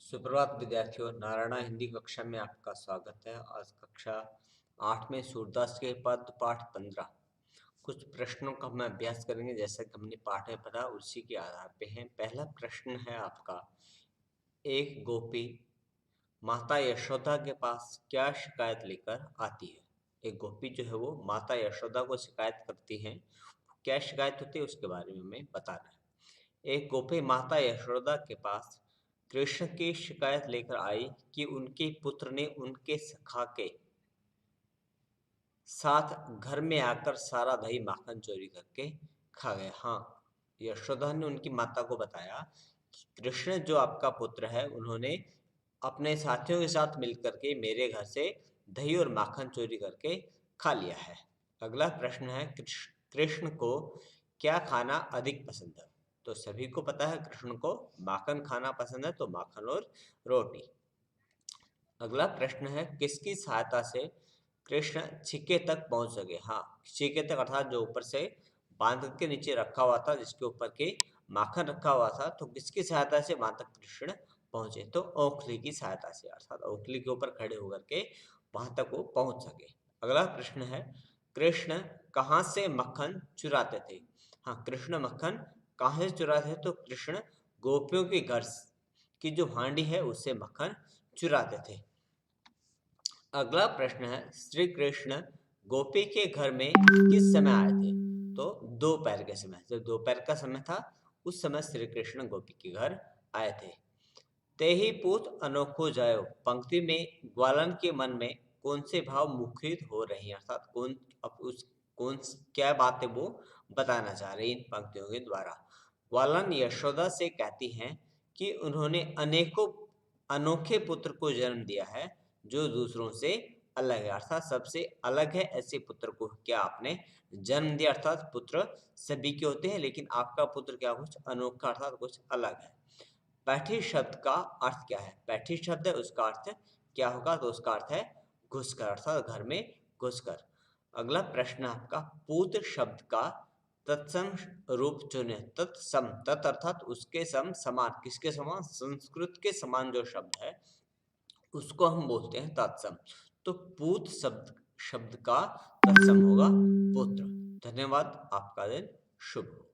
सुप्रभात विद्यार्थियों, नारायणा हिंदी कक्षा में आपका स्वागत है। आज कक्षा 8 में सूरदास के पद पाठ 15 कुछ प्रश्नों का हम अभ्यास करेंगे। जैसा कि हमने पाठ में पढ़ा उसी के आधार पे हैं। पहला प्रश्न है आपका, एक गोपी माता यशोदा के पास क्या शिकायत लेकर आती है। एक गोपी जो है वो माता यशोदा को शिकायत करती है। क्या शिकायत होती है उसके बारे में हमें बताना है। एक गोपी माता यशोदा के पास कृष्ण की शिकायत लेकर आई कि उनके पुत्र ने उनके सखा के साथ घर में आकर सारा दही माखन चोरी करके खा गया। हाँ, यशोदा ने उनकी माता को बताया कि कृष्ण जो आपका पुत्र है उन्होंने अपने साथियों के साथ मिलकर के मेरे घर से दही और माखन चोरी करके खा लिया है। अगला प्रश्न है, कृष्ण को क्या खाना अधिक पसंद है। तो सभी को पता है कृष्ण को माखन खाना पसंद है, तो माखन और रोटी। अगला प्रश्न है, किसकी सहायता से कृष्ण छीके तक पहुंच सके। हाँ, छीके तक अर्थात जो ऊपर से बांध के नीचे रखा हुआ था, जिसके ऊपर के माखन रखा हुआ था, तो किसकी सहायता से वहां तक कृष्ण पहुंचे। तो ओखली की सहायता से, अर्थात ओखली के ऊपर खड़े होकर के वहां तक वो पहुंच सके। अगला प्रश्न है, कृष्ण कहाँ से मक्खन चुराते थे। हाँ, कृष्ण मक्खन कहाँ से चुराते थे। तो कृष्ण गोपियों के घर की जो हांडी है उससे मक्खन चुराते थे। अगला प्रश्न है, श्री कृष्ण गोपी के घर में किस समय आए थे। तो दोपहर के समय, जब दोपहर का समय था उस समय श्री कृष्ण गोपी के घर आए थे। ते ही पूत अनोखो जायो पंक्ति में ग्वालन के मन में कौन से भाव मुखरित हो रही हैं, अर्थात कौन क्या बातें वो बताना चाह रही इन पंक्तियों के द्वारा। ग्वालन यशोदा से कहती हैं कि उन्होंने अनेकों अनोखे पुत्र को जन्म दिया है जो दूसरों से अलग है, अर्थात सबसे अलग है ऐसे पुत्र को क्या आपने जन्म दिया। अर्थात पुत्र सभी के होते हैं, लेकिन आपका पुत्र क्या कुछ अनोखा अर्थात कुछ अलग है। पैठी शब्द का अर्थ क्या है। पैठी शब्द है, उसका अर्थ क्या होगा। तो उसका अर्थ है घुसकर, अर्थात घर में घुसकर। अगला प्रश्न आपका, पूत शब्द का तत्सम रूप चुने। तत्सम, तत् अर्थात उसके सम, समान, किसके समान, संस्कृत के समान जो शब्द है उसको हम बोलते हैं तत्सम। तो पूत शब्द का तत्सम होगा पुत्र। धन्यवाद, आपका दिन शुभ हो।